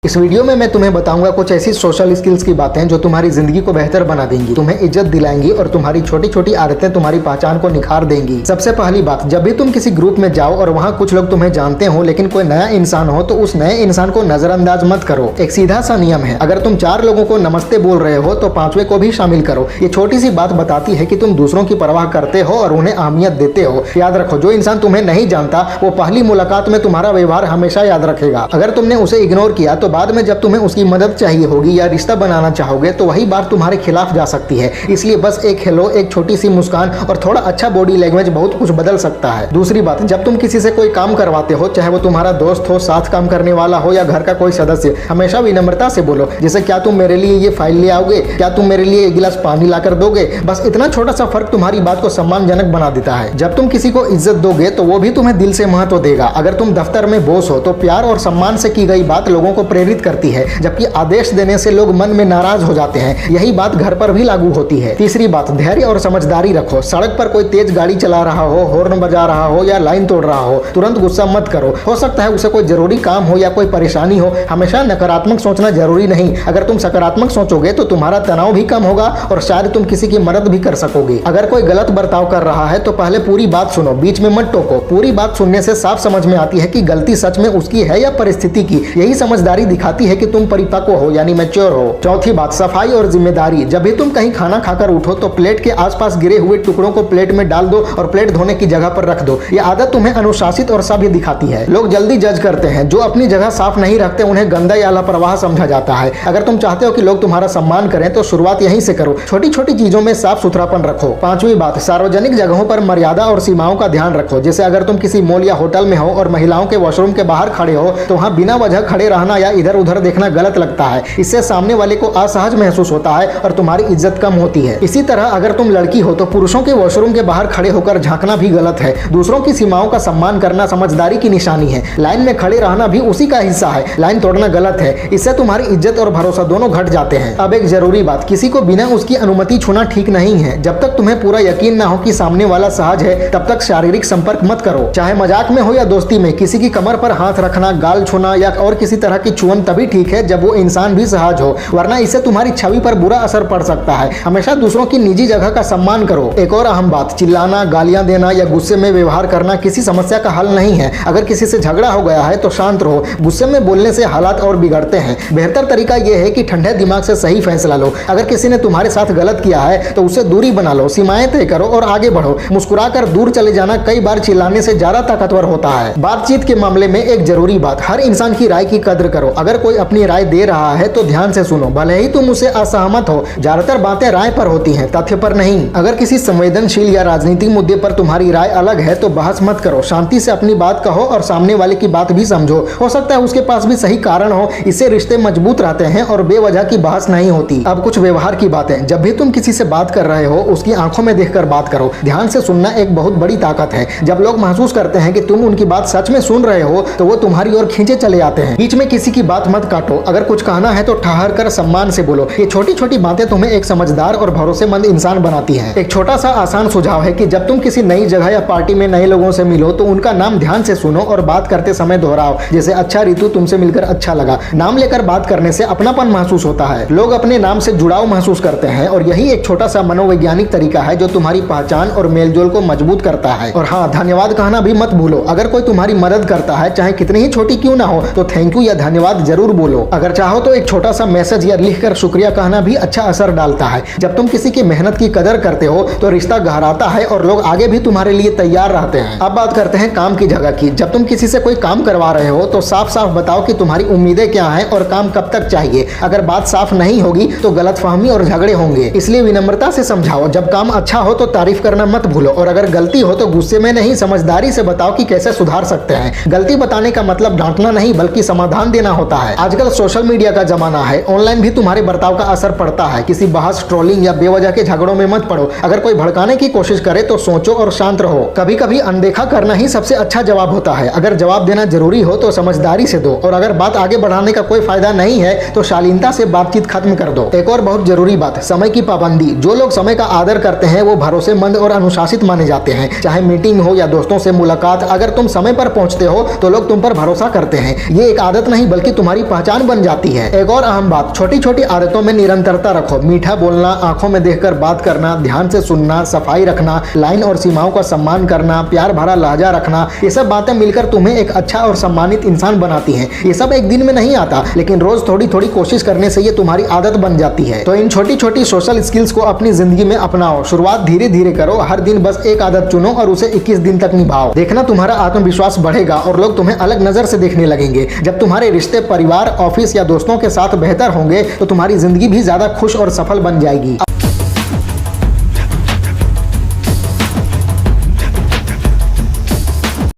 इस वीडियो में मैं तुम्हें बताऊंगा कुछ ऐसी सोशल स्किल्स की बातें जो तुम्हारी जिंदगी को बेहतर बना देंगी, तुम्हें इज्जत दिलाएंगी और तुम्हारी छोटी छोटी आदतें तुम्हारी पहचान को निखार देंगी। सबसे पहली बात, जब भी तुम किसी ग्रुप में जाओ और वहाँ कुछ लोग तुम्हें जानते हो लेकिन कोई नया इंसान हो तो उस नए इंसान को नजरअंदाज मत करो। एक सीधा सा नियम है, अगर तुम 4 लोगों को नमस्ते बोल रहे हो तो 5वें को भी शामिल करो। ये छोटी सी बात बताती है कि तुम दूसरों की परवाह करते हो और उन्हें अहमियत देते हो। याद रखो, जो इंसान तुम्हें नहीं जानता वो पहली मुलाकात में तुम्हारा व्यवहार हमेशा याद रखेगा। अगर तुमने उसे इग्नोर किया तो बाद में जब तुम्हें उसकी मदद चाहिए होगी या रिश्ता बनाना चाहोगे तो वही बात तुम्हारे खिलाफ जा सकती है। इसलिए बस एक हेलो, एक छोटी सी मुस्कान और थोड़ा अच्छा बॉडी लैंग्वेज बहुत कुछ बदल सकता है। दूसरी बात, जब तुम किसी से कोई काम करवाते हो, चाहे वो तुम्हारा दोस्त हो, साथ काम करने वाला हो या घर का कोई सदस्य, हमेशा विनम्रता से बोलो। जैसे, क्या तुम मेरे लिए ये फाइल ले आओगे? क्या तुम मेरे लिए एक गिलास पानी लाकर दोगे? बस इतना छोटा सा फर्क तुम्हारी बात को सम्मानजनक बना देता है। जब तुम किसी को इज्जत दोगे तो वो भी तुम्हें दिल से महत्व देगा। अगर तुम दफ्तर में बॉस हो तो प्यार और सम्मान से की गई बात लोगों को प्रेरित करती है, जबकि आदेश देने से लोग मन में नाराज हो जाते हैं। यही बात घर पर भी लागू होती है। तीसरी बात, धैर्य और समझदारी रखो। सड़क पर कोई तेज गाड़ी चला रहा हो, हॉर्न बजा रहा हो या लाइन तोड़ रहा हो, तुरंत गुस्सा मत करो। हो सकता है उसे कोई जरूरी काम हो या कोई परेशानी हो। हमेशा नकारात्मक सोचना जरूरी नहीं। अगर तुम सकारात्मक सोचोगे तो तुम्हारा तनाव भी कम होगा और शायद तुम किसी की मदद भी कर सकोगे। अगर कोई गलत बर्ताव कर रहा है तो पहले पूरी बात सुनो, बीच में मत टोको। पूरी बात सुनने से साफ समझ में आती है कि गलती सच में उसकी है या परिस्थिति की। यही समझदारी दिखाती है कि तुम परिपक्व हो यानी मैच्योर हो। चौथी बात, सफाई और जिम्मेदारी। जब भी तुम कहीं खाना खाकर उठो तो प्लेट के आसपास गिरे हुए टुकड़ों को प्लेट में डाल दो और प्लेट धोने की जगह पर रख दो। ये आदत तुम्हें अनुशासित और सभ्य दिखाती है। लोग जल्दी जज करते हैं, जो अपनी जगह साफ नहीं रखते उन्हें गंदा या लापरवाह समझा जाता है। अगर तुम चाहते हो कि लोग तुम्हारा सम्मान करें तो शुरुआत यहीं से करो। छोटी छोटी चीजों में साफ सुथरापन रखो। पांचवी बात, सार्वजनिक जगहों पर मर्यादा और सीमाओं का ध्यान रखो। जैसे अगर तुम किसी मॉल या होटल में हो और महिलाओं के वॉशरूम के बाहर खड़े हो तो वहां बिना वजह खड़े रहना या इधर उधर देखना गलत लगता है। इससे सामने वाले को असहज महसूस होता है और तुम्हारी इज्जत कम होती है। इसी तरह अगर तुम लड़की हो तो पुरुषों के वॉशरूम के बाहर खड़े होकर झांकना भी गलत है। दूसरों की सीमाओं का सम्मान करना समझदारी की निशानी है। लाइन में खड़े रहना भी उसी का हिस्सा है। लाइन तोड़ना गलत है। इससे तुम्हारी इज्जत और भरोसा दोनों घट जाते हैं। अब एक जरूरी बात, किसी को बिना उसकी अनुमति छूना ठीक नहीं है। जब तक तुम्हें पूरा यकीन ना हो कि सामने वाला सहज है तब तक शारीरिक संपर्क मत करो। चाहे मजाक में हो या दोस्ती में। किसी की कमर पर हाथ रखना, गाल छूना या और किसी तरह की छुअन तभी ठीक है जब वो इंसान भी सहज हो, वरना इससे तुम्हारी छवि पर बुरा असर पड़ सकता है। हमेशा दूसरों की निजी जगह का सम्मान करो। एक और अहम बात, चिल्लाना, गालियां देना या गुस्से में व्यवहार करना किसी समस्या का हल नहीं है। अगर किसी से झगड़ा हो गया है तो शांत रहो। गुस्से में बोलने से हालात और बिगड़ते हैं। बेहतर तरीका यह है कि ठंडे दिमाग से सही फैसला लो। अगर किसी ने तुम्हारे साथ गलत किया है तो उससे दूरी बना लो, सीमाएं तय करो और आगे बढ़ो। मुस्कुराकर दूर चले जाना कई बार चिल्लाने से ज्यादा ताकतवर होता है। बातचीत के मामले में एक जरूरी बात, हर इंसान की राय की कद्र करो। अगर कोई अपनी राय दे रहा है तो ध्यान से सुनो, भले ही तुम उसे असहमत हो। ज्यादातर बातें राय पर होती हैं, तथ्य पर नहीं। अगर किसी संवेदनशील या राजनीतिक मुद्दे पर तुम्हारी राय अलग है तो बहस मत करो। शांति से अपनी बात कहो और सामने वाले की बात भी समझो। हो सकता है उसके पास भी सही कारण हो। इससे रिश्ते मजबूत रहते हैं और बेवजह की बहस नहीं होती। अब कुछ व्यवहार की बातें। जब भी तुम किसी से बात कर रहे हो उसकी आंखों में देखकर बात करो। ध्यान से सुनना एक बहुत बड़ी ताकत है। जब लोग महसूस करते हैं कि तुम उनकी बात सच में सुन रहे हो तो वो तुम्हारी ओर खींचे चले आते हैं। बीच में किसी की बात मत काटो। अगर कुछ कहना है तो ठहर कर सम्मान से बोलो। ये छोटी छोटी बातें तुम्हें एक समझदार और भरोसेमंद इंसान बनाती हैं। एक छोटा सा आसान सुझाव है कि जब तुम किसी नई जगह या पार्टी में नए लोगों से मिलो तो उनका नाम ध्यान से सुनो और बात करते समय दोहराओ। जैसे, अच्छा रितु, तुमसे मिलकर अच्छा लगा। नाम लेकर बात करने से अपनापन महसूस होता है। लोग अपने नाम से जुड़ाव महसूस करते हैं और यही एक छोटा सा मनोवैज्ञानिक तरीका है जो तुम्हारी पहचान और मेलजोल को मजबूत करता है। और हाँ, धन्यवाद कहना भी मत भूलो। अगर कोई तुम्हारी मदद करता है, चाहे कितनी ही छोटी क्यों ना हो, तो थैंक यू या धन्यवाद जरूर बोलो। अगर चाहो तो एक छोटा सा मैसेज या लिखकर शुक्रिया कहना भी अच्छा असर डालता है। जब तुम किसी की मेहनत की कदर करते हो तो रिश्ता गहराता है और लोग आगे भी तुम्हारे लिए तैयार रहते हैं। अब बात करते हैं काम की जगह की। जब तुम किसी से कोई काम करवा रहे हो तो साफ साफ बताओ कि तुम्हारी उम्मीदें क्या हैं और काम कब तक चाहिए। अगर बात साफ नहीं होगी तो गलतफहमी और झगड़े होंगे। इसलिए विनम्रता से समझाओ। जब काम अच्छा हो तो तारीफ करना मत भूलो और अगर गलती हो तो गुस्से में नहीं, समझदारी से बताओ कि कैसे सुधार सकते हैं। गलती बताने का मतलब डांटना नहीं बल्कि समाधान देना होता है। आजकल सोशल मीडिया का जमाना है, ऑनलाइन भी तुम्हारे बर्ताव का असर पड़ता है। किसी बहस, ट्रोलिंग या बेवजह के झगड़ों में मत पड़ो। अगर कोई भड़काने की कोशिश करे तो सोचो और शांत रहो। कभी कभी अनदेखा करना ही सबसे अच्छा जवाब होता है। अगर जवाब देना जरूरी हो तो समझदारी से दो और अगर बात आगे बढ़ाने का कोई फायदा नहीं है तो शालीनता से बातचीत खत्म कर दो। एक और बहुत जरूरी बात, समय की पाबंदी। जो लोग समय का आदर करते हैं वो भरोसेमंद और अनुशासित माने जाते हैं। चाहे मीटिंग हो या दोस्तों से मुलाकात, अगर तुम समय पर पहुंचते हो तो लोग तुम पर भरोसा करते हैं। ये एक आदत नहीं बल्कि बल्कि तुम्हारी पहचान बन जाती है। एक और अहम बात, छोटी छोटी आदतों में निरंतरता रखो। मीठा बोलना, आंखों में देखकर बात करना, ध्यान से सुनना, सफाई रखना, लाइन और सीमाओं का सम्मान करना, प्यार भरा लहजा रखना, ये सब बातें मिलकर तुम्हें एक अच्छा और सम्मानित इंसान बनाती हैं। ये सब एक दिन में नहीं आता, लेकिन रोज थोड़ी थोड़ी कोशिश करने से ये तुम्हारी आदत बन जाती है। तो इन छोटी छोटी सोशल स्किल्स को अपनी जिंदगी में अपनाओ। शुरुआत धीरे धीरे करो, हर दिन बस एक आदत चुनो और उसे 21 दिन तक निभाओ। देखना तुम्हारा आत्मविश्वास बढ़ेगा और लोग तुम्हें अलग नजर से देखने लगेंगे। जब तुम्हारे रिश्ते परिवार, ऑफिस या दोस्तों के साथ बेहतर होंगे तो तुम्हारी जिंदगी भी ज्यादा खुश और सफल बन जाएगी।